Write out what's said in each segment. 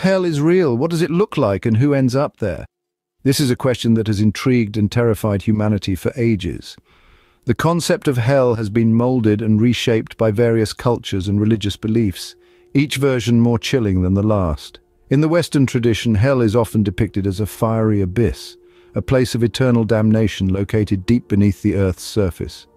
hell is real, what does it look like and who ends up there? This is a question that has intrigued and terrified humanity for ages. The concept of hell has been molded and reshaped by various cultures and religious beliefs, each version more chilling than the last. In the Western tradition, hell is often depicted as a fiery abyss, a place of eternal damnation located deep beneath the earth's surface.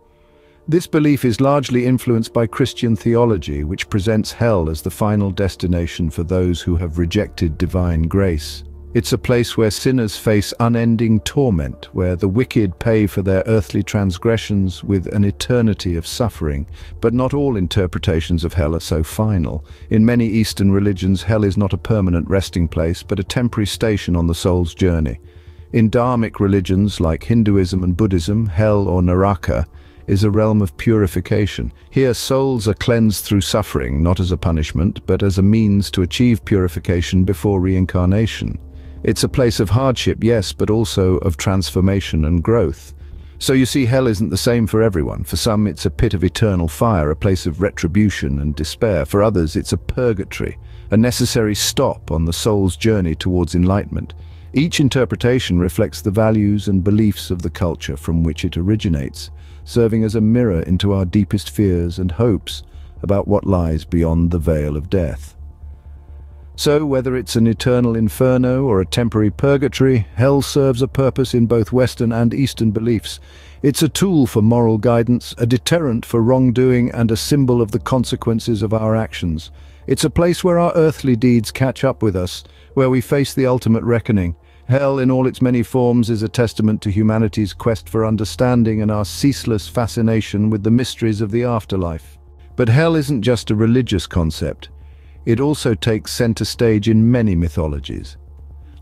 This belief is largely influenced by Christian theology, which presents hell as the final destination for those who have rejected divine grace. It's a place where sinners face unending torment, where the wicked pay for their earthly transgressions with an eternity of suffering. But not all interpretations of hell are so final. In many Eastern religions, hell is not a permanent resting place, but a temporary station on the soul's journey. In dharmic religions like Hinduism and Buddhism, hell or Naraka is a realm of purification. Here, souls are cleansed through suffering, not as a punishment, but as a means to achieve purification before reincarnation. It's a place of hardship, yes, but also of transformation and growth. So you see, hell isn't the same for everyone. For some, it's a pit of eternal fire, a place of retribution and despair. For others, it's a purgatory, a necessary stop on the soul's journey towards enlightenment. Each interpretation reflects the values and beliefs of the culture from which it originates, serving as a mirror into our deepest fears and hopes about what lies beyond the veil of death. So, whether it's an eternal inferno or a temporary purgatory, hell serves a purpose in both Western and Eastern beliefs. It's a tool for moral guidance, a deterrent for wrongdoing, and a symbol of the consequences of our actions. It's a place where our earthly deeds catch up with us, where we face the ultimate reckoning. Hell, in all its many forms, is a testament to humanity's quest for understanding and our ceaseless fascination with the mysteries of the afterlife. But hell isn't just a religious concept. It also takes center stage in many mythologies.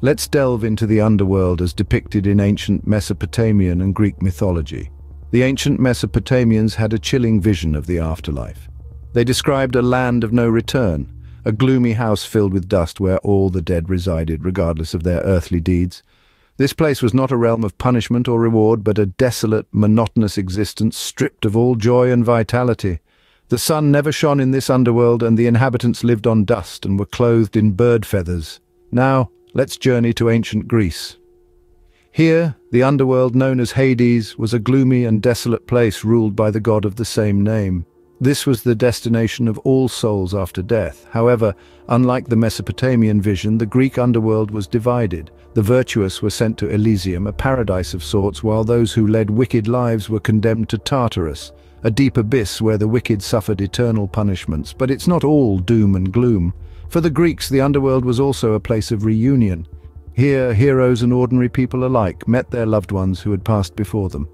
Let's delve into the underworld as depicted in ancient Mesopotamian and Greek mythology. The ancient Mesopotamians had a chilling vision of the afterlife. They described a land of no return, a gloomy house filled with dust where all the dead resided, regardless of their earthly deeds. This place was not a realm of punishment or reward, but a desolate, monotonous existence stripped of all joy and vitality. The sun never shone in this underworld, and the inhabitants lived on dust and were clothed in bird feathers. Now, let's journey to ancient Greece. Here, the underworld known as Hades was a gloomy and desolate place ruled by the god of the same name. This was the destination of all souls after death. However, unlike the Mesopotamian vision, the Greek underworld was divided. The virtuous were sent to Elysium, a paradise of sorts, while those who led wicked lives were condemned to Tartarus, a deep abyss where the wicked suffered eternal punishments. But it's not all doom and gloom. For the Greeks, the underworld was also a place of reunion. Here, heroes and ordinary people alike met their loved ones who had passed before them.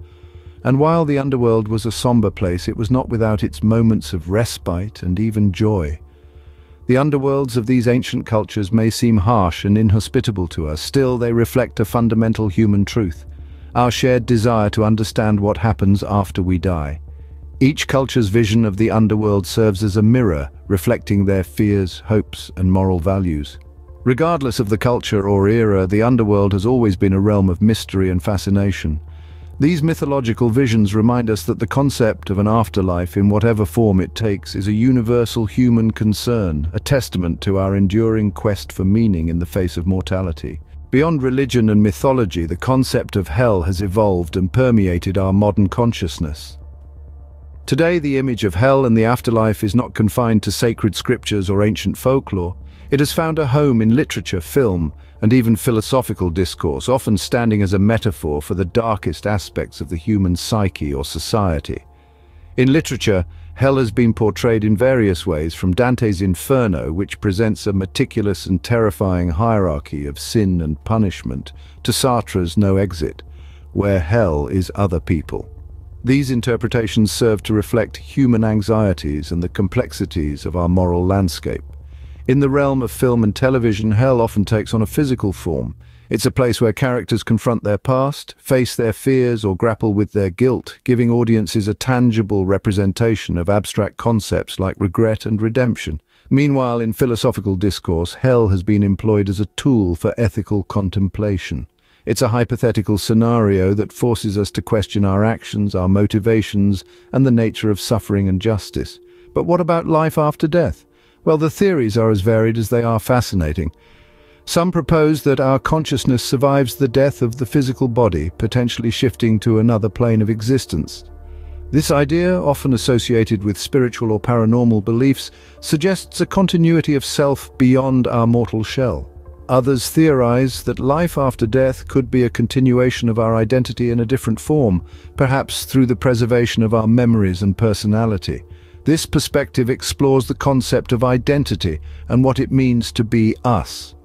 And while the underworld was a somber place, it was not without its moments of respite and even joy. The underworlds of these ancient cultures may seem harsh and inhospitable to us. Still, they reflect a fundamental human truth: our shared desire to understand what happens after we die. Each culture's vision of the underworld serves as a mirror, reflecting their fears, hopes, and moral values. Regardless of the culture or era, the underworld has always been a realm of mystery and fascination. These mythological visions remind us that the concept of an afterlife, in whatever form it takes, is a universal human concern, a testament to our enduring quest for meaning in the face of mortality. Beyond religion and mythology, the concept of hell has evolved and permeated our modern consciousness. Today, the image of hell and the afterlife is not confined to sacred scriptures or ancient folklore. It has found a home in literature, film, and even philosophical discourse, often standing as a metaphor for the darkest aspects of the human psyche or society. In literature, hell has been portrayed in various ways, from Dante's Inferno, which presents a meticulous and terrifying hierarchy of sin and punishment, to Sartre's No Exit, where hell is other people. These interpretations serve to reflect human anxieties and the complexities of our moral landscape. In the realm of film and television, hell often takes on a physical form. It's a place where characters confront their past, face their fears, or grapple with their guilt, giving audiences a tangible representation of abstract concepts like regret and redemption. Meanwhile, in philosophical discourse, hell has been employed as a tool for ethical contemplation. It's a hypothetical scenario that forces us to question our actions, our motivations, and the nature of suffering and justice. But what about life after death? Well, the theories are as varied as they are fascinating. Some propose that our consciousness survives the death of the physical body, potentially shifting to another plane of existence. This idea, often associated with spiritual or paranormal beliefs, suggests a continuity of self beyond our mortal shell. Others theorize that life after death could be a continuation of our identity in a different form, perhaps through the preservation of our memories and personality. This perspective explores the concept of identity and what it means to be us.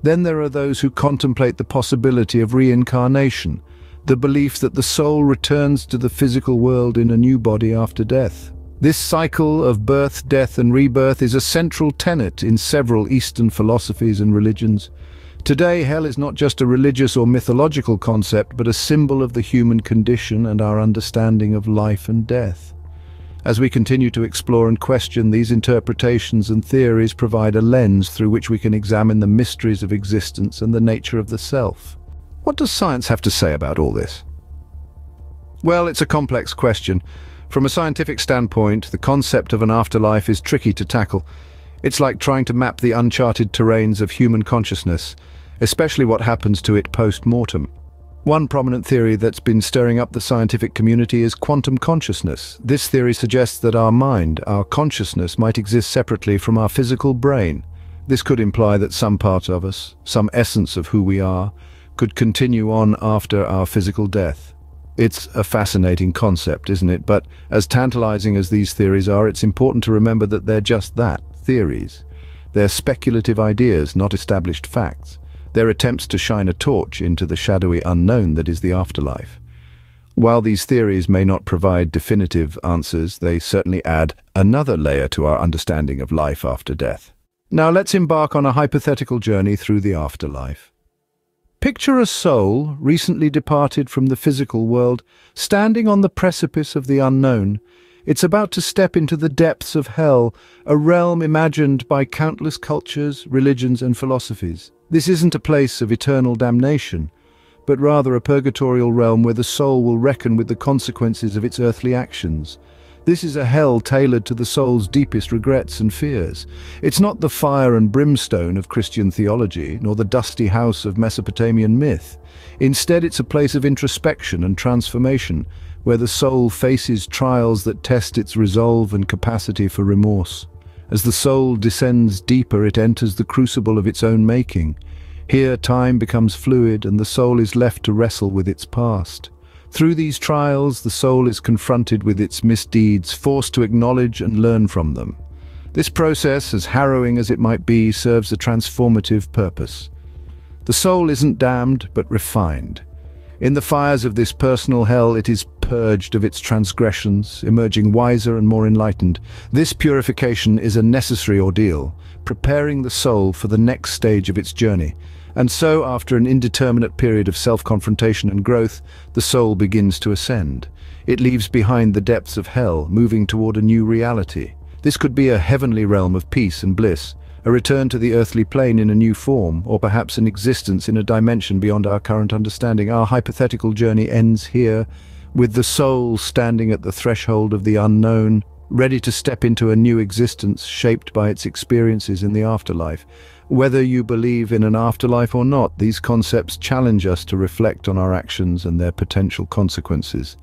Then there are those who contemplate the possibility of reincarnation, the belief that the soul returns to the physical world in a new body after death. This cycle of birth, death, and rebirth is a central tenet in several Eastern philosophies and religions. Today, hell is not just a religious or mythological concept, but a symbol of the human condition and our understanding of life and death. As we continue to explore and question, these interpretations and theories provide a lens through which we can examine the mysteries of existence and the nature of the self. What does science have to say about all this? Well, it's a complex question. From a scientific standpoint, the concept of an afterlife is tricky to tackle. It's like trying to map the uncharted terrains of human consciousness, especially what happens to it post-mortem. One prominent theory that's been stirring up the scientific community is quantum consciousness. This theory suggests that our mind, our consciousness, might exist separately from our physical brain. This could imply that some part of us, some essence of who we are, could continue on after our physical death. It's a fascinating concept, isn't it? But as tantalizing as these theories are, it's important to remember that they're just that, theories. They're speculative ideas, not established facts. They're attempts to shine a torch into the shadowy unknown that is the afterlife. While these theories may not provide definitive answers, they certainly add another layer to our understanding of life after death. Now let's embark on a hypothetical journey through the afterlife. Picture a soul recently departed from the physical world, standing on the precipice of the unknown. It's about to step into the depths of hell, a realm imagined by countless cultures, religions, and philosophies. This isn't a place of eternal damnation, but rather a purgatorial realm where the soul will reckon with the consequences of its earthly actions. This is a hell tailored to the soul's deepest regrets and fears. It's not the fire and brimstone of Christian theology, nor the dusty house of Mesopotamian myth. Instead, it's a place of introspection and transformation, where the soul faces trials that test its resolve and capacity for remorse. As the soul descends deeper, it enters the crucible of its own making. Here, time becomes fluid, and the soul is left to wrestle with its past. Through these trials, the soul is confronted with its misdeeds, forced to acknowledge and learn from them. This process, as harrowing as it might be, serves a transformative purpose. The soul isn't damned, but refined. In the fires of this personal hell, it is purged of its transgressions, emerging wiser and more enlightened. This purification is a necessary ordeal, preparing the soul for the next stage of its journey. And so, after an indeterminate period of self-confrontation and growth, the soul begins to ascend. It leaves behind the depths of hell, moving toward a new reality. This could be a heavenly realm of peace and bliss, a return to the earthly plane in a new form, or perhaps an existence in a dimension beyond our current understanding. Our hypothetical journey ends here, with the soul standing at the threshold of the unknown, ready to step into a new existence shaped by its experiences in the afterlife. Whether you believe in an afterlife or not, these concepts challenge us to reflect on our actions and their potential consequences.